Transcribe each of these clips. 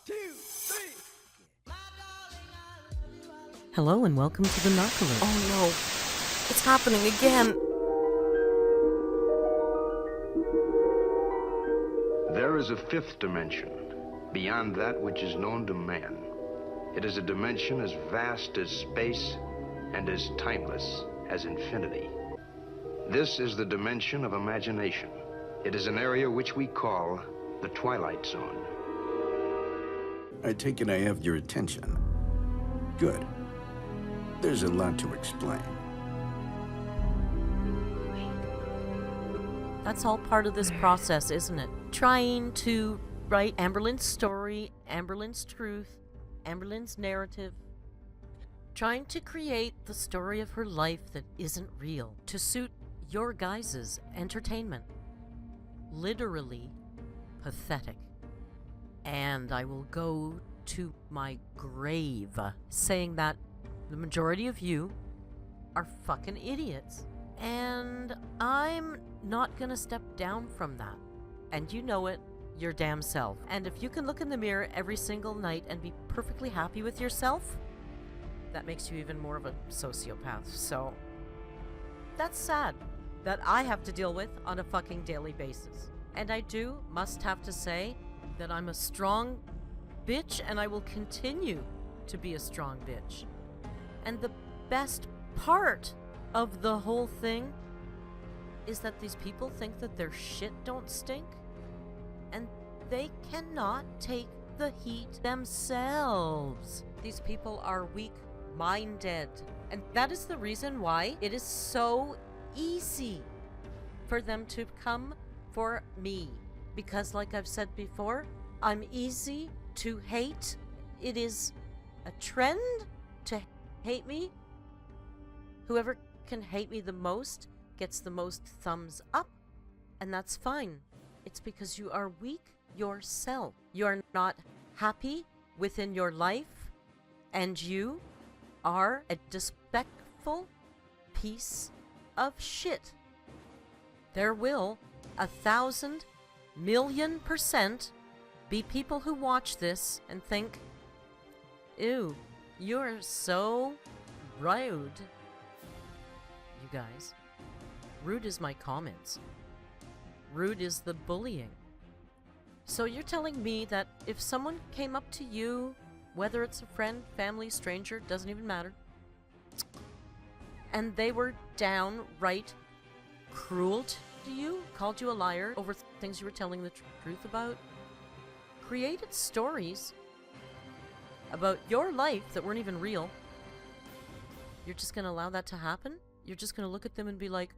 2, 3. Hello and welcome to the Narc Alert. Oh no, it's happening again. There is a fifth dimension, beyond that which is known to man. It is a dimension as vast as space and as timeless as infinity. This is the dimension of imagination. It is an area which we call the Twilight Zone. I take it I have your attention. Good. There's a lot to explain. That's all part of this process, isn't it? Trying to write Amberlynn's story, Amberlynn's truth, Amberlynn's narrative. Trying to create the story of her life that isn't real to suit your guys' entertainment. Literally pathetic. And I will go to my grave saying that the majority of you are fucking idiots. And I'm not gonna step down from that. And you know it, your damn self. And if you can look in the mirror every single night and be perfectly happy with yourself, that makes you even more of a sociopath. So, that's sad that I have to deal with on a fucking daily basis. And I must have to say that I'm a strong bitch and I will continue to be a strong bitch. And the best part of the whole thing is that these people think that their shit don't stink and they cannot take the heat themselves. These people are weak-minded, and that is the reason why it is so easy for them to come for me, because like I've said before, I'm easy to hate. It is a trend to hate me. Whoever can hate me the most gets the most thumbs up, and that's fine. It's because you are weak yourself. You're not happy within your life, and you are a despicable piece of shit. There will 1,000,000,000% be people who watch this and think, ew, you're so rude. You guys, rude is my comments. Rude is the bullying. So you're telling me that if someone came up to you, whether it's a friend, family, stranger, doesn't even matter, and they were downright cruel to you, called you a liar over things you were telling the truth about, created stories about your life that weren't even real, you're just gonna allow that to happen? You're just gonna look at them and be like,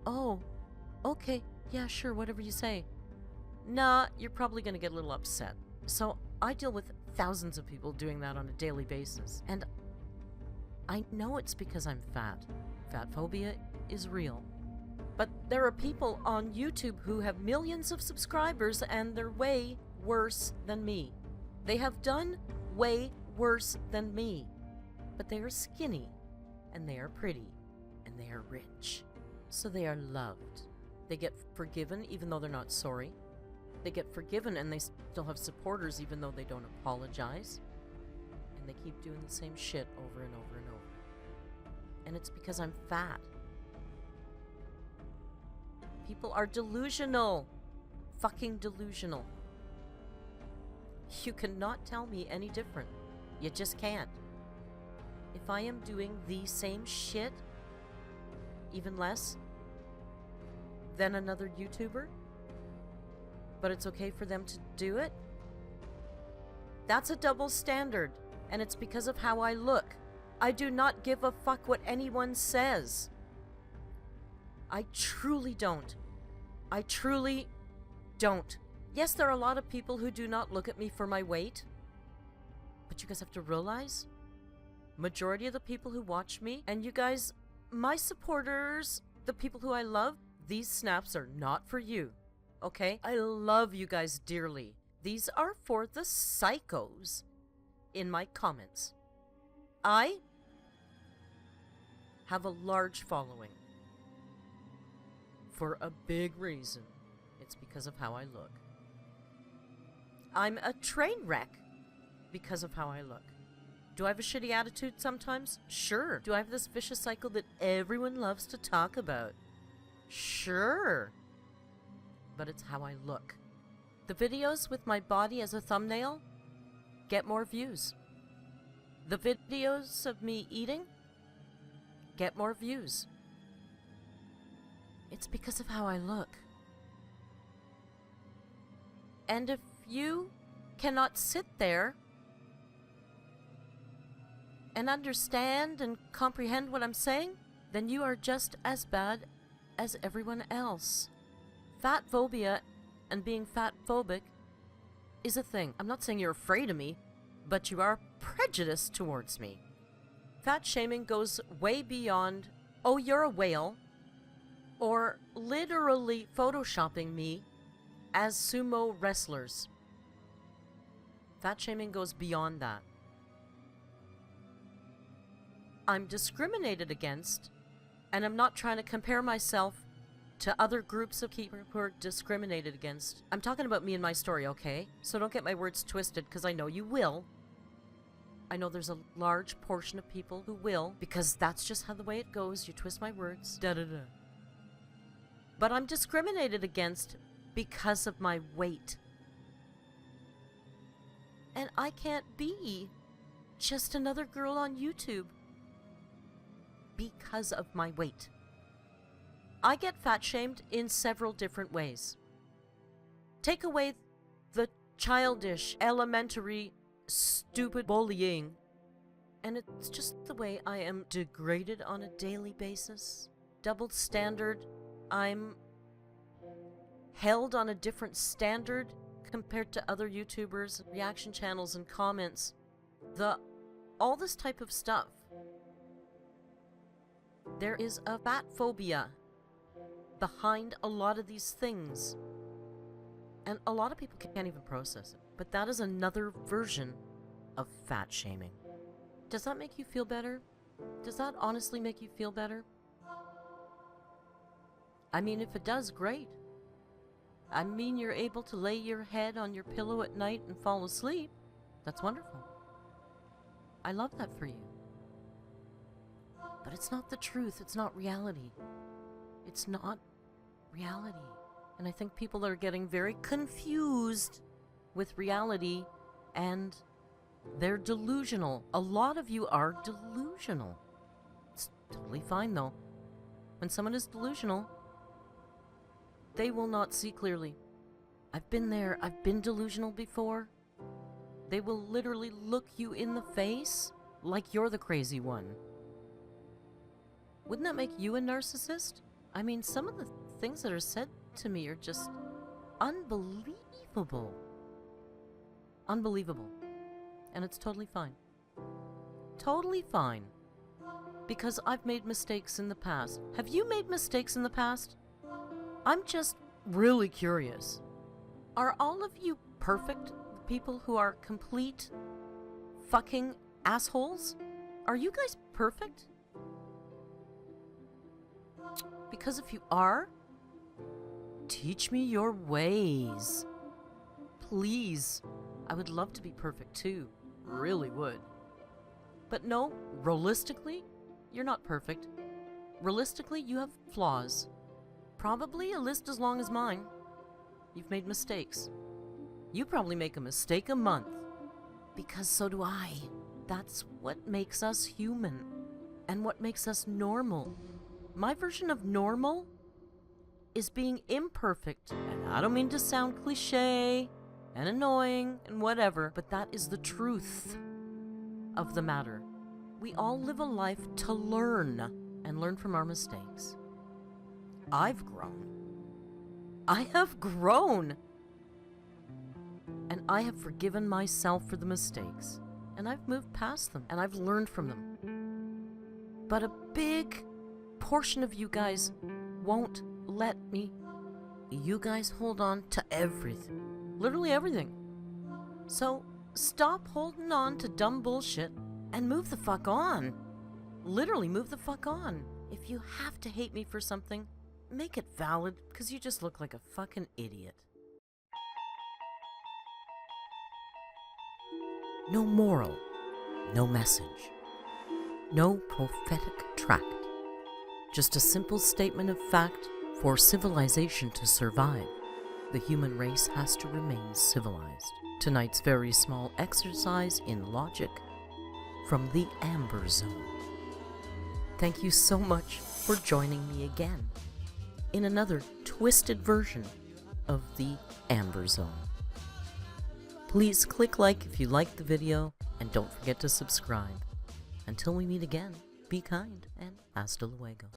oh, okay, yeah, sure, whatever you say. Nah, you're probably gonna get a little upset. So I deal with thousands of people doing that on a daily basis, and I know it's because I'm fat. Fat phobia is real. But there are people on YouTube who have millions of subscribers and they're way worse than me. They have done way worse than me. But they are skinny, and they are pretty, and they are rich. So they are loved. They get forgiven even though they're not sorry. They get forgiven and they still have supporters even though they don't apologize. And they keep doing the same shit over and over and over. And it's because I'm fat. People are delusional. Fucking delusional. You cannot tell me any different. You just can't. If I am doing the same shit, even less than another YouTuber, but it's okay for them to do it, that's a double standard, and it's because of how I look. I do not give a fuck what anyone says. I truly don't. I truly don't. Yes, there are a lot of people who do not look at me for my weight, but you guys have to realize, majority of the people who watch me, and you guys, my supporters, the people who I love, these snaps are not for you, okay? I love you guys dearly. These are for the psychos in my comments. I have a large following. For a big reason. It's because of how I look. I'm a train wreck because of how I look. Do I have a shitty attitude sometimes? Sure. Do I have this vicious cycle that everyone loves to talk about? Sure. But it's how I look. The videos with my body as a thumbnail get more views. The videos of me eating get more views. It's because of how I look. And if you cannot sit there and understand and comprehend what I'm saying, then you are just as bad as everyone else. Fat phobia and being fat phobic is a thing. I'm not saying you're afraid of me, but you are prejudiced towards me. Fat shaming goes way beyond, oh, you're a whale, or literally photoshopping me as sumo wrestlers. Fat shaming goes beyond that. I'm discriminated against, and I'm not trying to compare myself to other groups of people who are discriminated against. I'm talking about me and my story, okay? So don't get my words twisted, because I know you will. I know there's a large portion of people who will, because that's just how the way it goes. You twist my words. Da-da-da. But I'm discriminated against because of my weight. And I can't be just another girl on YouTube because of my weight. I get fat shamed in several different ways. Take away the childish, elementary, stupid bullying, and it's just the way I am degraded on a daily basis. Double standard. I'm held on a different standard compared to other YouTubers, reaction channels, and comments. All this type of stuff. There is a fat phobia behind a lot of these things. And a lot of people can't even process it. But that is another version of fat shaming. Does that make you feel better? Does that honestly make you feel better? I mean, if it does, great. I mean, you're able to lay your head on your pillow at night and fall asleep. That's wonderful. I love that for you. But it's not the truth. It's not reality. It's not reality. And I think people are getting very confused with reality, and they're delusional. A lot of you are delusional. It's totally fine, though. When someone is delusional, they will not see clearly. I've been there. I've been delusional before. They will literally look you in the face like you're the crazy one. Wouldn't that make you a narcissist? I mean, some of the things that are said to me are just unbelievable. Unbelievable. And it's totally fine. Totally fine. Because I've made mistakes in the past. Have you made mistakes in the past? I'm just really curious. Are all of you perfect people who are complete fucking assholes? Are you guys perfect? Because if you are, teach me your ways. Please. I would love to be perfect too. Really would. But no, realistically, you're not perfect. Realistically, you have flaws. Probably a list as long as mine. You've made mistakes. You probably make a mistake a month. Because so do I. That's what makes us human. And what makes us normal. My version of normal is being imperfect. And I don't mean to sound cliche and annoying and whatever, but that is the truth of the matter. We all live a life to learn and learn from our mistakes. I've grown. I have grown. And I have forgiven myself for the mistakes. And I've moved past them. And I've learned from them. But a big portion of you guys won't let me. You guys hold on to everything. Literally everything. So stop holding on to dumb bullshit and move the fuck on. Literally move the fuck on. If you have to hate me for something, make it valid, because you just look like a fucking idiot. No moral, no message, no prophetic tract. Just a simple statement of fact: for civilization to survive, the human race has to remain civilized. Tonight's very small exercise in logic from the Amber Zone. Thank you so much for joining me again in another twisted version of the Amber Zone. Please click like if you liked the video, and don't forget to subscribe. Until we meet again, be kind and hasta luego.